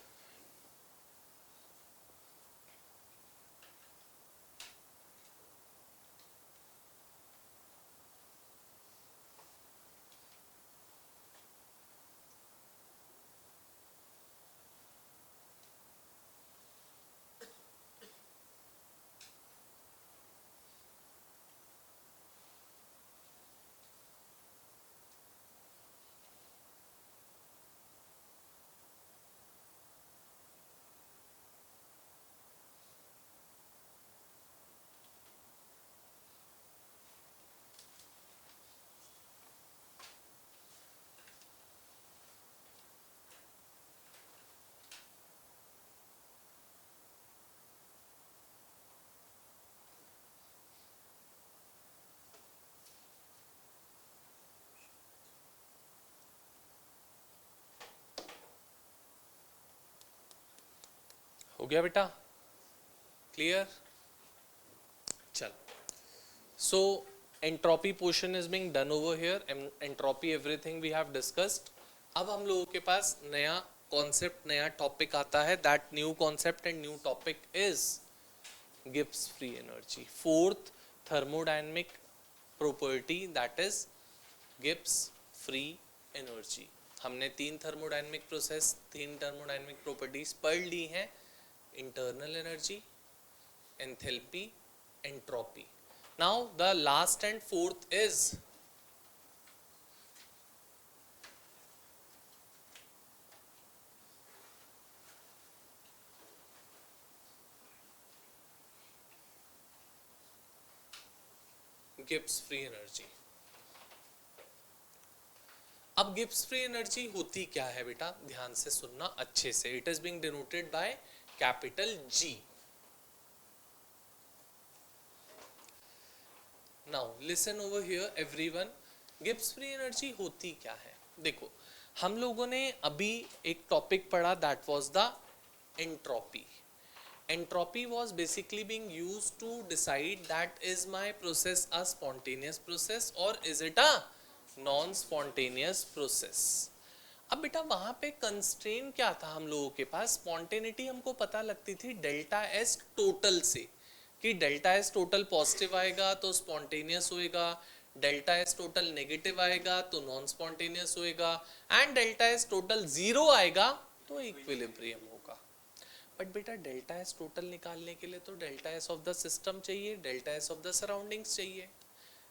हो गया बेटा, क्लियर? चल, so entropy portion is being done over here. Entropy everything we have discussed. अब हम लोगों के पास नया concept, नया टॉपिक आता है. That new concept and new topic is Gibbs free energy. Fourth thermodynamic property, that is Gibbs free energy. हमने तीन थर्मोडायनेमिक प्रोसेस, तीन थर्मोडायनेमिक प्रॉपर्टीज पढ़ ली हैं. Internal energy, enthalpy, entropy. Now the last and fourth is Gibbs free energy. अब Gibbs free energy होती क्या है बेटा, ध्यान से सुनना अच्छे से. It is being denoted by capital G. Now listen over here everyone. Gibbs free energy होती क्या है? देखो, हम लोगों ने अभी एक टॉपिक पढ़ा, that was the entropy. Entropy was basically being used to decide that is my process a spontaneous process or is it a non-spontaneous process. अब बेटा वहाँ पे कंस्ट्रेन क्या था हम लोगों के पास? स्पॉन्टेनिटी हमको पता लगती थी डेल्टा एस टोटल से, कि डेल्टा एस टोटल पॉजिटिव आएगा तो स्पॉन्टेनियस होएगा, डेल्टा एस टोटल नेगेटिव आएगा तो नॉन स्पॉन्टेनियस होएगा, and delta S total zero आएगा तो इक्विलिब्रियम होगा. बट बेटा डेल्टा एस टोटल निकालने के लिए तो delta S of the system चाहिए, delta S of the surroundings चाहिए.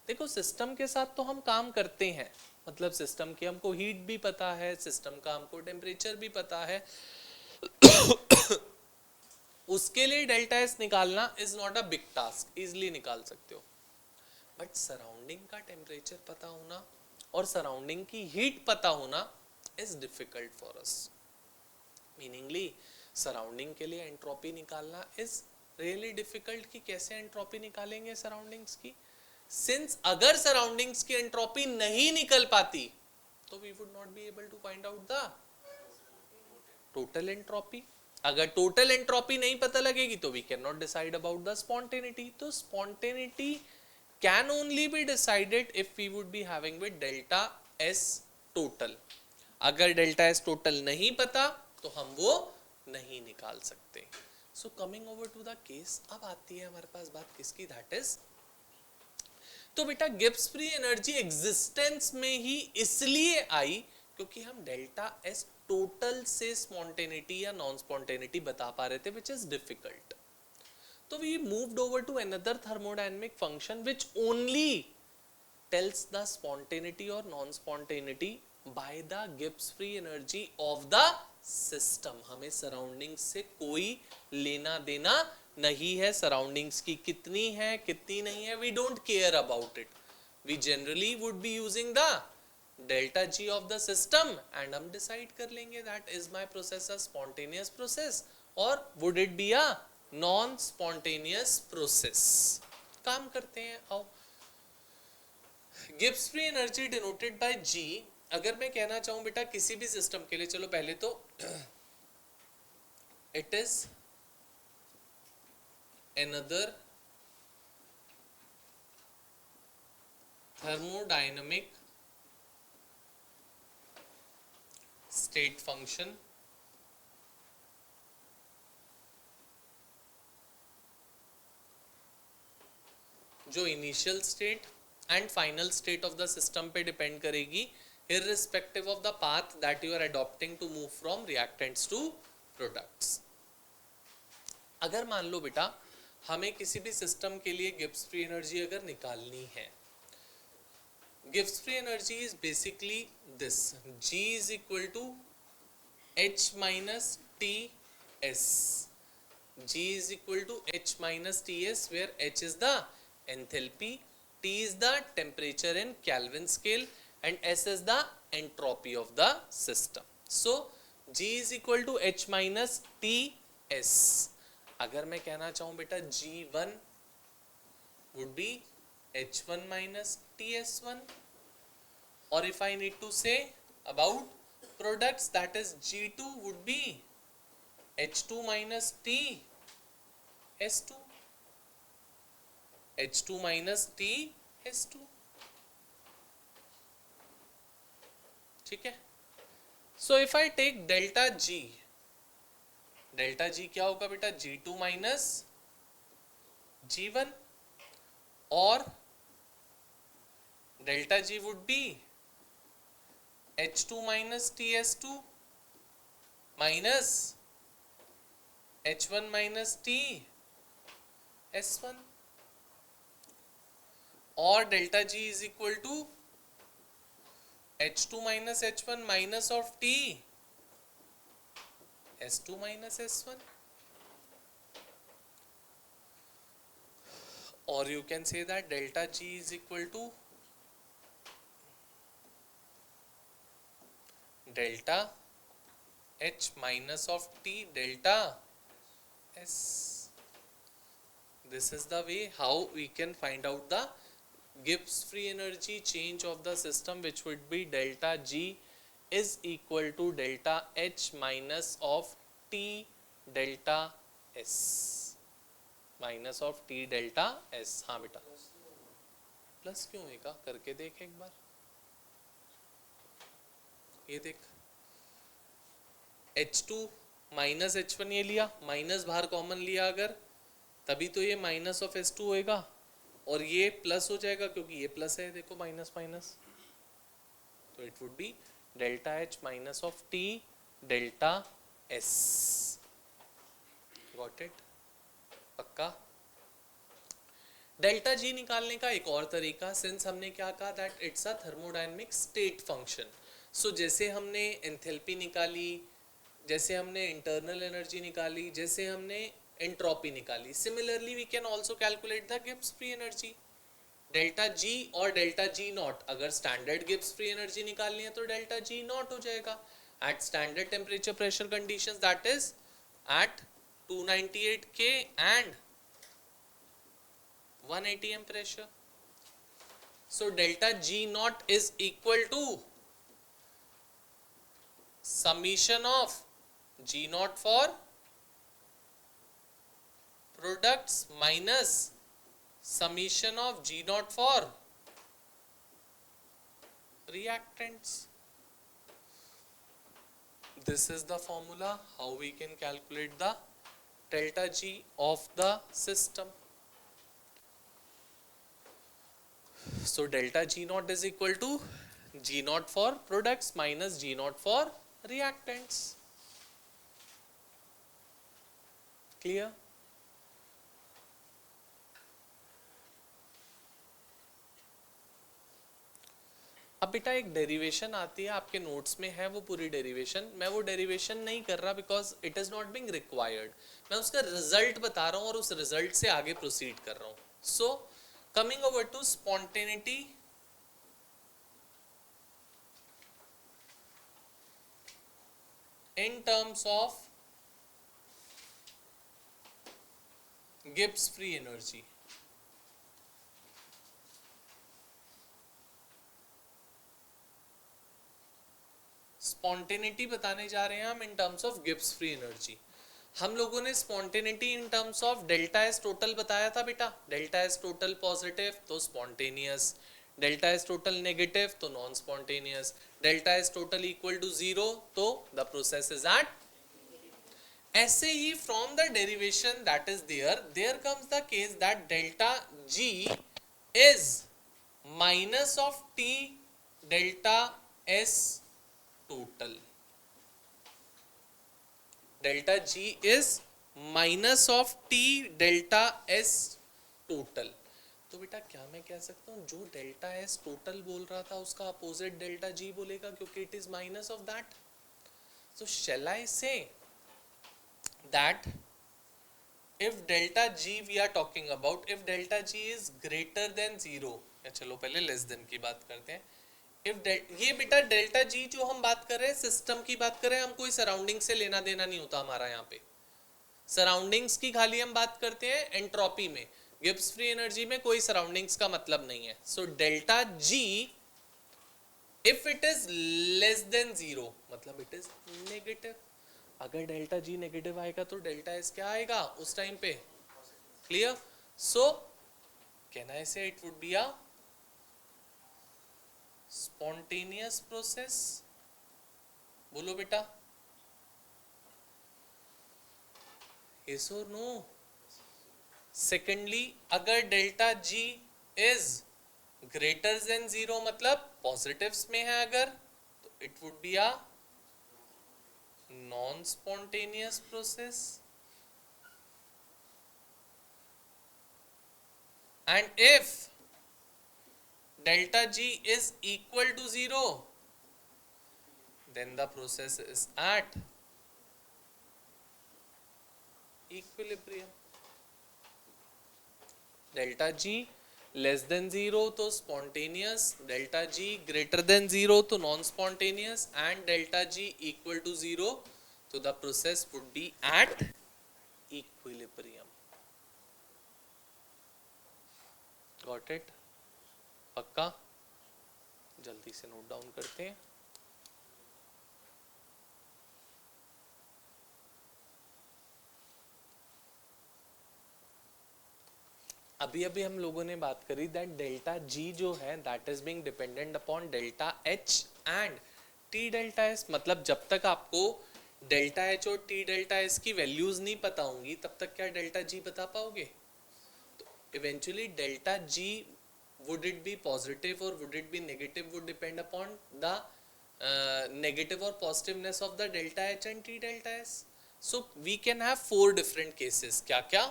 देखो, सिस्टम के साथ तो हम काम करते हैं, मतलब सिस्टम की हमको हीट भी पता है, सिस्टम का हमको टेम्परेचर भी पता है. उसके लिए डेल्टा एस निकालना is not a big task, easily निकाल सकते हो. बट सराउंडिंग का टेम्परेचर पता होना और सराउंडिंग की हीट पता होना is difficult for us. Meaningly surrounding के लिए एंट्रोपी निकालना इज रियली डिफिकल्ट, कि कैसे एंट्रोपी निकालेंगे सराउंडिंग्स की. सिंस अगर सराउंडिंग्स की एंट्रोपी नहीं निकल पाती तो we would not be able to find out the total entropy. अगर टोटल एंट्रोपी नहीं पता लगेगी तो we can not decide about the spontaneity. तो spontaneity can only be decided if we would be having with delta S total. अगर delta S total नहीं पता तो हम वो नहीं निकाल सकते. So coming over to the case, अब आती है हमारे पास बात किसकी, दैट इज, तो बेटा गिब्स फ्री एनर्जी एग्जिस्टेंस में ही इसलिए आई क्योंकि हम डेल्टा एस टोटल से स्पॉन्टेनिटी या नॉन स्पॉन्टेनिटी बता पा रहे थे, विच इज डिफिकल्ट. तो we moved over to another thermodynamic function which only tells the spontaneity और non spontaneity by the Gibbs free energy of the system, हमें surroundings से कोई लेना देना नहीं है, सराउंडिंग्स की कितनी है कितनी नहीं है, we don't care about it, we generally would be using the delta G of the system and हम डिसाइड कर लेंगे that is my process a spontaneous process और would it be a non spontaneous process. काम करते हैं, आओ। Gibbs free energy denoted by G, अगर मैं कहना चाहूं बेटा किसी भी सिस्टम के लिए, चलो पहले तो it is another thermodynamic state function जो initial state and final state of the system पे डिपेंड करेगी, irrespective of the path that you are adopting to move from reactants to products। अगर मान लो बेटा हमें किसी भी सिस्टम के लिए गिब्स फ्री एनर्जी अगर निकालनी है, Gibbs free energy is basically this, G is equal to H minus Ts, G is equal to H minus Ts where H is the enthalpy, T is the temperature in Kelvin scale and S is the entropy of the system। So G is equal to H minus Ts। अगर मैं कहना चाहूँ बेटा G1 would be H1 minus Ts1, or if I need to say about products, that is G2 would be H2 minus Ts2, H2 minus Ts2, ठीक है। So if I take delta G, delta G क्या होगा बेटा G2 minus G1, और delta G would be H2 minus Ts2 minus H1 minus Ts1, और delta G is equal to H2 minus H1 minus of T S2 minus S1, or you can say that delta G is equal to delta H minus of T delta S। This is the way how we can find out the Gibbs free energy change of the system, which would be delta G is equal to delta H minus of T delta S, minus of T delta S। हाँ बेटा plus क्यों होगा, करके देख एक बार, ये देख H2 minus H1 ये लिया, माइनस बाहर कॉमन लिया अगर, तभी तो ये माइनस ऑफ S2 होएगा, और ये प्लस हो जाएगा क्योंकि ये प्लस है, देखो माइनस माइनस, तो it would be delta H minus of T delta S। Got it, पक्का। डेल्टा G निकालने का एक और तरीका, सिंस हमने क्या कहा that it's a thermodynamic state function, so जैसे हमने एंथैल्पी निकाली, जैसे हमने इंटरनल एनर्जी निकाली, जैसे हमने एंट्रोपी निकाली, similarly we can also calculate the Gibbs free energy. Delta G और डेल्टा जी नॉट, अगर स्टैंडर्ड गिब्स फ्री एनर्जी निकालनी है तो डेल्टा जी नॉट हो जाएगा at standard temperature pressure conditions, that is at 298 K and 180 M pressure। So delta G naught is equal to summation of G naught for products minus summation of G naught for reactants। This is the formula how we can calculate the delta G of the system। So delta G naught is equal to G naught for products minus G naught for reactants। Clear? अब बेटा एक derivation आती है, आपके notes में है वो पूरी डेरिवेशन, मैं वो डेरिवेशन नहीं कर रहा because it is not being required, मैं उसका रिजल्ट बता रहा हूँ और उस रिजल्ट से आगे प्रोसीड कर रहा हूँ. So coming over to spontaneity in terms of Gibbs free energy. Spontaneity बताने जा रहे हैं हम in terms of Gibbs free energy. हम लोगों ने spontaneity in terms of delta S total बताया था बेटा. डेल्टा एस टोटल पॉजिटिव तो spontaneous, delta S total negative तो non spontaneous, delta S total equal to zero तो द प्रोसेस इज एट. ऐसे ही from the derivation that is there comes the case that delta G is minus of T delta S total. Delta G is minus of T delta S total. तो बेटा क्या मैं कह सकता हूं जो डेल्टा एस टोटल बोल रहा था उसका अपोजिट डेल्टा जी बोलेगा क्योंकि it is minus of that. So shall I say that if delta g we are talking about, if delta g is greater than 0, या चलो पहले लेस देन की बात करते हैं. if ये बेटा डेल्टा जी जो हम बात कर रहे हैं सिस्टम की बात कर रहे हैं, हम कोई सराउंडिंग से लेना देना नहीं होता हमारा यहाँ पे. सराउंडिंग्स की खाली हम बात करते हैं एंट्रोपी में, गिब्स फ्री एनर्जी में कोई सराउंडिंग्स का मतलब नहीं है. So delta G if it is less than 0 मतलब इट इज नेगेटिव. अगर डेल्टा जी नेगेटिव आएगा तो डेल्टा एस क्या आएगा उस टाइम पे, clear. So can I say it would be a spontaneous process. बोलो बेटा यस और नो. सेकेंडली अगर delta G is greater then 0 मतलब पॉजिटिव्स में है अगर, तो it would be a non-spontaneous process. And if delta G is equal to 0 then the process is at equilibrium. delta G less than 0 तो spontaneous, delta G greater than 0 तो non spontaneous, and delta G equal to 0 तो the process would be at equilibrium. Got it? पक्का? जल्दी से note down करते हैं. अभी अभी हम लोगों ने बात करी दैट डेल्टा जी जो है that is being dependent upon delta H and T delta S. मतलब जब तक आपको डेल्टा एच और टी डेल्टा एस की वैल्यूज नहीं पता होंगी तब तक क्या डेल्टा जी बता पाओगे. तो eventually delta G would it be positive और would it be negative would depend upon the negative और positiveness of the delta H and T delta S. So we can have 4 different cases. क्या क्या?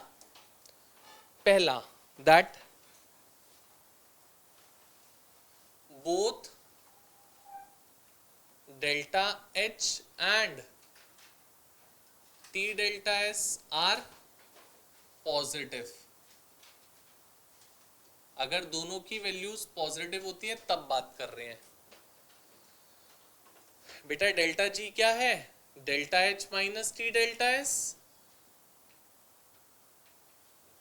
पहला that both delta H and T delta S are positive. अगर दोनों की values positive होती है तब बात कर रहे हैं. बेटा डेल्टा जी क्या है? Delta H minus T delta S.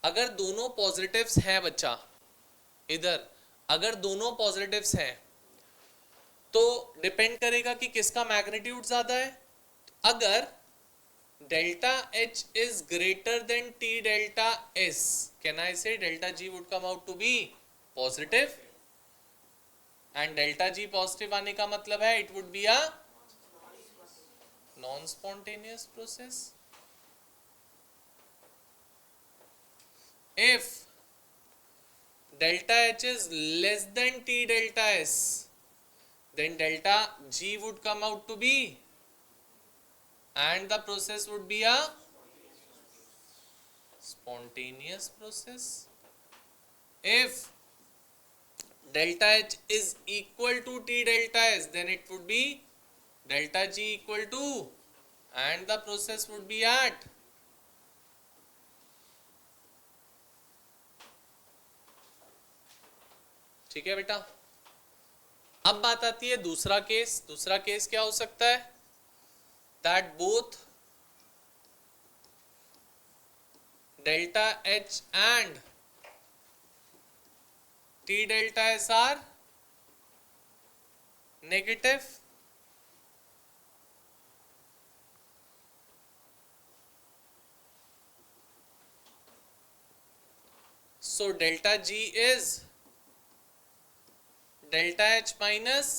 अगर दोनों पॉजिटिव्स हैं बच्चा, इधर अगर दोनों पॉजिटिव्स हैं तो डिपेंड करेगा कि किसका मैग्नीट्यूड ज्यादा है. अगर delta H is greater than T delta S, can I say delta G would come out to be positive, and delta G positive आने का मतलब है it would be a non spontaneous process. If delta H is less than T delta S, then delta G would come out to be, and the process would be a spontaneous process. If delta H is equal to T delta S, then it would be delta G equal to, and the process would be at, ठीक है बेटा। अब बात आती है दूसरा case. दूसरा case क्या हो सकता है? That both delta H and T delta S are negative, so delta G is delta H minus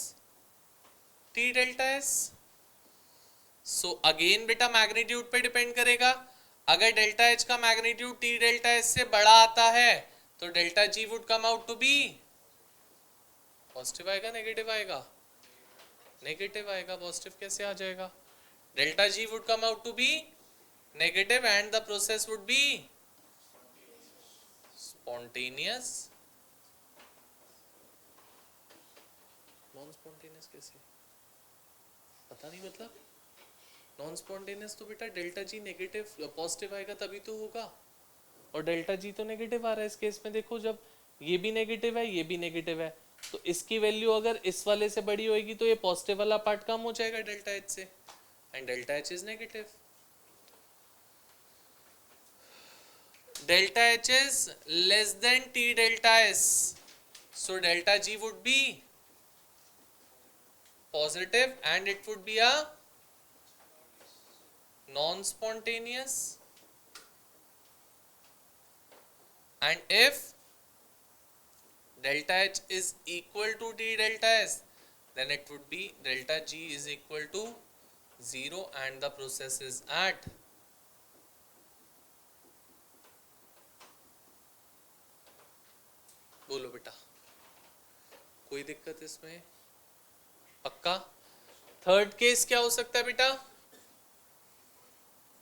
T delta S. so again बेटा मैग्नीट्यूड पे डिपेंड करेगा। अगर डेल्टा H का मैग्नीट्यूड T डेल्टा S से बड़ा आता है तो delta G would come out to be positive आएगा, नेगेटिव आएगा, नेगेटिव आएगा। पॉजिटिव कैसे आ जाएगा? Delta G would come out to be negative and the process would be spontaneous. Non spontaneous कैसे? पता नहीं, मतलब नॉन स्पॉन्टेनियस तो बेटा डेल्टा G नेगेटिव पॉजिटिव आएगा तभी तो होगा, और डेल्टा G तो नेगेटिव आ रहा है इस केस में। देखो जब ये भी नेगेटिव है ये भी नेगेटिव है, तो इसकी वैल्यू अगर इस वाले से बड़ी होगी तो ये पॉजिटिव वाला पार्ट कम हो जाएगा डेल्टा H से, and delta H is negative. Delta H is less than T delta S, so delta G would be positive and it would be a non-spontaneous, and if delta H is equal to T delta S, then it would be delta G is equal to 0 and the process is at बोलो बेटा, कोई दिक्कत इसमें? पक्का? Third case क्या हो सकता है बेटा?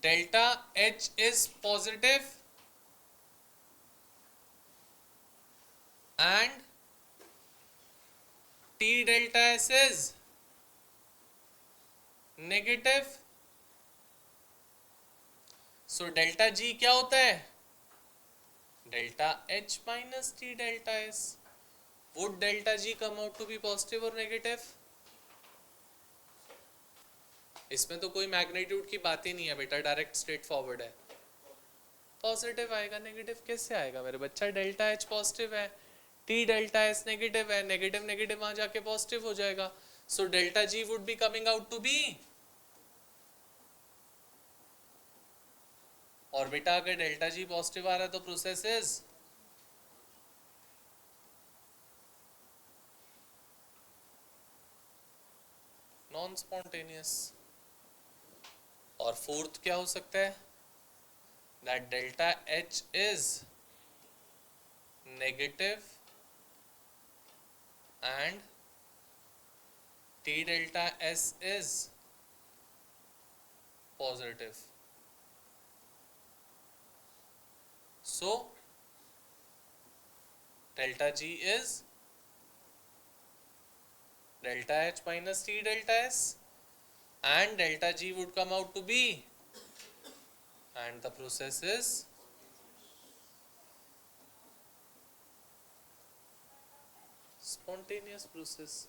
Delta H is positive and T delta S is negative. So delta G क्या होता है? Delta H minus T delta S। Would delta G come out to be positive और नेगेटिव? इसमें तो कोई मैग्नीट्यूड की बात ही नहीं है बेटा, डायरेक्ट स्ट्रेट फॉरवर्ड है। पॉजिटिव आएगा, नेगेटिव कैसे आएगा मेरे बच्चा? डेल्टा H पॉजिटिव है, T डेल्टा S नेगेटिव है, नेगेटिव नेगेटिव वहां जाके पॉजिटिव हो जाएगा, so delta G would be coming out to be. और बेटा अगर डेल्टा G पॉजिटिव आ रहा है तो प्रोसेस इज नॉन स्पॉन्टेनियस। और फोर्थ क्या हो सकता है? That delta H is negative and T delta S is positive. So delta G is delta H minus T delta S, and delta G would come out to be, and the process is spontaneous process.